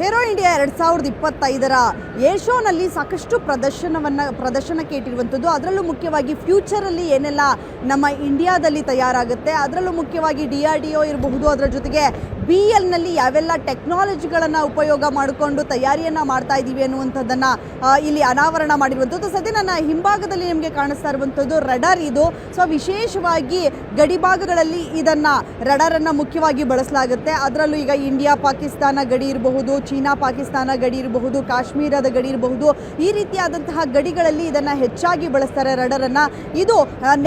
Aero India 2025ರ air ಶೋನಲ್ಲಿ ಸಾಕಷ್ಟು ಪ್ರದರ್ಶನಕ್ಕೆ ಇಟ್ಟಿರುವಂಥದ್ದು. ಅದರಲ್ಲೂ ಮುಖ್ಯವಾಗಿ ಫ್ಯೂಚರಲ್ಲಿ ಏನೆಲ್ಲ ನಮ್ಮ ಇಂಡಿಯಾದಲ್ಲಿ ತಯಾರಾಗುತ್ತೆ, ಅದರಲ್ಲೂ ಮುಖ್ಯವಾಗಿ DRDO ಇರಬಹುದು, ಅದರ ಜೊತೆಗೆ BLನಲ್ಲಿ ಯಾವೆಲ್ಲ ಟೆಕ್ನಾಲಜಿಗಳನ್ನು ಉಪಯೋಗ ಮಾಡಿಕೊಂಡು ತಯಾರಿಯನ್ನು ಮಾಡ್ತಾ ಇದ್ದೀವಿ ಅನ್ನುವಂಥದ್ದನ್ನು ಇಲ್ಲಿ ಅನಾವರಣ ಮಾಡಿರುವಂಥದ್ದು. ಸದ್ಯ ನನ್ನ ಹಿಂಭಾಗದಲ್ಲಿ ನಿಮಗೆ ಕಾಣಿಸ್ತಾ ಇರುವಂಥದ್ದು ರಡಾರ್. ಇದು ವಿಶೇಷವಾಗಿ ಗಡಿಭಾಗಗಳಲ್ಲಿ ಇದನ್ನು ರಡಾರನ್ನು ಮುಖ್ಯವಾಗಿ ಬಳಸಲಾಗುತ್ತೆ. ಅದರಲ್ಲೂ ಈಗ ಇಂಡಿಯಾ ಪಾಕಿಸ್ತಾನ ಗಡಿ ಇರಬಹುದು, ಚೀನಾ ಪಾಕಿಸ್ತಾನ ಗಡಿ ಇರಬಹುದು, ಕಾಶ್ಮೀರದ ಗಡಿ ಇರಬಹುದು, ಈ ರೀತಿಯಾದಂತಹ ಗಡಿಗಳಲ್ಲಿ ಇದನ್ನು ಹೆಚ್ಚಾಗಿ ಬಳಸ್ತಾರೆ ರಡಾರನ್ನು. ಇದು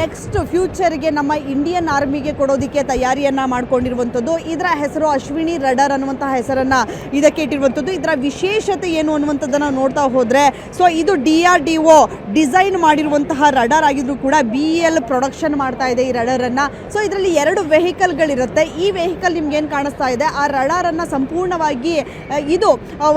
ನೆಕ್ಸ್ಟ್ ಫ್ಯೂಚರ್ಗೆ ನಮ್ಮ ಇಂಡಿಯನ್ ಆರ್ಮಿಗೆ ಕೊಡೋದಕ್ಕೆ ತಯಾರಿಯನ್ನು ಮಾಡ್ಕೊಂಡಿರುವಂಥದ್ದು. ಇದರ ಹೆಸರು ಅಶ್ವಿನಿ ರಡಾರ್ ಅನ್ನುವಂತಹ ಹೆಸರನ್ನು ಇದಕ್ಕೆ ಇಟ್ಟಿರುವಂಥದ್ದು. ಇದರ ವಿಶೇಷತೆ ಏನು ಅನ್ನುವಂಥದ್ದನ್ನು ನೋಡ್ತಾ ಹೋದರೆ, ಸೊ ಇದು DRDO ಡಿಸೈನ್ ಮಾಡಿರುವಂತಹ ರಡಾರ್ ಆಗಿದ್ರು ಕೂಡ BL ಪ್ರೊಡಕ್ಷನ್ ಮಾಡ್ತಾ ಇದೆ ಈ ರಡಾರನ್ನು. ಸೊ ಇದರಲ್ಲಿ 2 ವೆಹಿಕಲ್ಗಳಿರುತ್ತೆ. ಈ ವೆಹಿಕಲ್ ನಿಮ್ಗೆ ಏನು ಕಾಣಿಸ್ತಾ ಇದೆ, ಆ ರಡಾರನ್ನು ಸಂಪೂರ್ಣವಾಗಿ ಇದು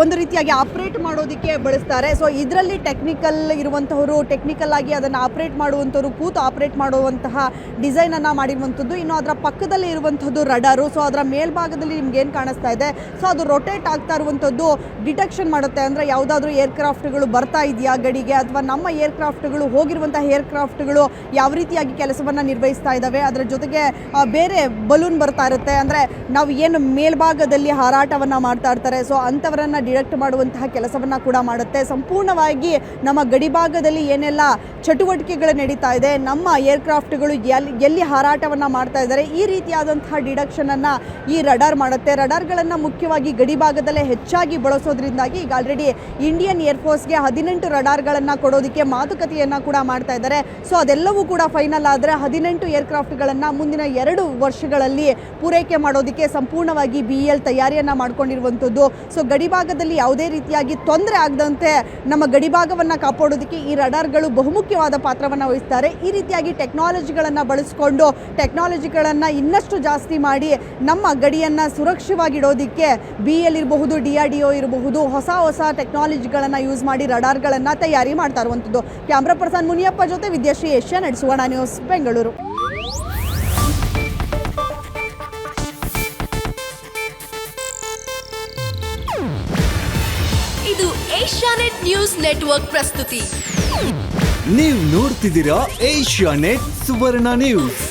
ಒಂದು ರೀತಿಯಾಗಿ ಆಪರೇಟ್ ಮಾಡೋದಕ್ಕೆ ಬಳಸ್ತಾರೆ. ಸೊ ಇದರಲ್ಲಿ ಟೆಕ್ನಿಕಲ್ ಇರುವಂತಹವರು ಟೆಕ್ನಿಕಲ್ ಆಗಿ ಅದನ್ನು ಆಪರೇಟ್ ಮಾಡುವಂಥವ್ರು ಕೂತು ಆಪರೇಟ್ ಮಾಡುವಂತಹ ಡಿಸೈನನ್ನು ಮಾಡಿರುವಂಥದ್ದು. ಇನ್ನು ಅದರ ಪಕ್ಕದಲ್ಲಿ ಇರುವಂಥದ್ದು ರಡಾರು. ಸೊ ಅದರ ಮೇಲ್ಭಾಗದಲ್ಲಿ ನಿಮ್ಗೆ ಏನು ಕಾಣಿಸ್ತಾ ಇದೆ, ಸೊ ಅದು ರೊಟೇಟ್ ಆಗ್ತಾ ಇರುವಂಥದ್ದು ಡಿಟೆಕ್ಷನ್ ಮಾಡುತ್ತೆ. ಅಂದರೆ ಯಾವುದಾದ್ರೂ ಏರ್ಕ್ರಾಫ್ಟ್ಗಳು ಬರ್ತಾ ಇದೆಯಾ ಗಡಿಗೆ, ಅಥವಾ ನಮ್ಮ ಏರ್ಕ್ರಾಫ್ಟ್ಗಳು ಹೋಗಿರುವಂತಹ ಏರ್ಕ್ರಾಫ್ಟ್ಗಳು ಯಾವ ರೀತಿಯಾಗಿ ಕೆಲಸವನ್ನು ನಿರ್ವಹಿಸ್ತಾ ಇದ್ದಾವೆ, ಅದರ ಜೊತೆಗೆ ಬೇರೆ ಬಲೂನ್ ಬರ್ತಾ ಇರುತ್ತೆ, ಅಂದರೆ ನಾವು ಏನು ಮೇಲ್ಭಾಗದಲ್ಲಿ ಹಾರಾಟವನ್ನು ಮಾಡ್ತಾ ಇರ್ತಾರೆ, ಸೊ ಅಂಥವರನ್ನು ಡಿಟೆಕ್ಟ್ ಮಾಡುವಂತಹ ಕೆಲಸವನ್ನು ಕೂಡ ಮಾಡುತ್ತೆ. ಸಂಪೂರ್ಣವಾಗಿ ನಮ್ಮ ಗಡಿಭಾಗದಲ್ಲಿ ಏನೆಲ್ಲ ಚಟುವಟಿಕೆಗಳು ನಡೀತಾ ಇದೆ, ನಮ್ಮ ಏರ್ಕ್ರಾಫ್ಟ್ಗಳು ಎಲ್ಲಿ ಹಾರಾಟವನ್ನು ಮಾಡ್ತಾ ಇದ್ದಾರೆ, ಈ ರೀತಿಯಾದಂತಹ ಡಿಡಕ್ಷನನ್ನು ಈ ರಡಾರ್ ಮಾಡುತ್ತೆ. ರಡಾರ್ಗಳನ್ನು ಮುಖ್ಯವಾಗಿ ಗಡಿಭಾಗದಲ್ಲೇ ಹೆಚ್ಚಾಗಿ ಬಳಸೋದ್ರಿಂದಾಗಿ ಈಗ ಆಲ್ರೆಡಿ ಇಂಡಿಯನ್ ಏರ್ಫೋರ್ಸ್ಗೆ 18 ರಡಾರ್ಗಳನ್ನು ಕೊಡೋದಕ್ಕೆ ಮಾತುಕತೆಯನ್ನು ಕೂಡ ಮಾಡ್ತಾ ಇದ್ದಾರೆ. ಸೊ ಅದೆಲ್ಲವೂ ಕೂಡ ಫೈನಲ್ ಆದರೆ 18 ಏರ್ಕ್ರಾಫ್ಟ್ಗಳನ್ನು ಮುಂದಿನ 2 ವರ್ಷಗಳಲ್ಲಿ ಪೂರೈಕೆ ಮಾಡೋದಕ್ಕೆ ಸಂಪೂರ್ಣವಾಗಿ BL ತಯಾರಿಯನ್ನು ಮಾಡ್ಕೊಂಡಿರುವಂಥದ್ದು. ಸೊ ಗಡಿಭಾಗದಲ್ಲಿ ಯಾವುದೇ ರೀತಿಯಾಗಿ ತೊಂದರೆ ಆಗದಂತೆ ನಮ್ಮ ಗಡಿಭಾಗವನ್ನು ಕಾಪಾಡೋದಕ್ಕೆ ಈ ರಡಾರ್ಗಳು ಬಹುಮುಖ್ಯವಾದ ಪಾತ್ರವನ್ನು ವಹಿಸ್ತಾರೆ. ಈ ರೀತಿಯಾಗಿ ಟೆಕ್ನಾಲಜಿಗಳನ್ನು ಬಳಸಿಕೊಂಡು ಟೆಕ್ನಾಲಜಿಗಳನ್ನು ಇನ್ನಷ್ಟು ಜಾಸ್ತಿ ಮಾಡಿ ನಮ್ಮ ಗಡಿಯನ್ನು ಸುರಕ್ಷಿತವಾಗಿಡೋದಕ್ಕೆ BL ಇರಬಹುದು, DRDO ಇರಬಹುದು, ಹೊಸ ಟೆಕ್ನಾಲಜಿಗಳನ್ನು ಯೂಸ್ ಮಾಡಿ ರಡಾರ್ಗಳನ್ನು ತಯಾರಿ ಮಾಡ್ತಾ ಇರುವಂಥದ್ದು. ಕ್ಯಾಮ್ರಾ ಪರ್ಸನ್ ಮುನಿಯಪ್ಪ ಜೊತೆ ವಿದ್ಯಾಶ್ರೀ, ಏಷ್ಯಾನೆಟ್ ಸುವರ್ಣ ನ್ಯೂಸ್, ಬೆಂಗಳೂರು. ಇದು ಏಷ್ಯಾನೆಟ್ ನ್ಯೂಸ್ ನೆಟ್ವರ್ಕ್ ಪ್ರಸ್ತುತಿ. ನೀವು ನೋಡ್ತಿದ್ದೀರಾ ಏಷ್ಯಾನೆಟ್ ಸುವರ್ಣ ನ್ಯೂಸ್.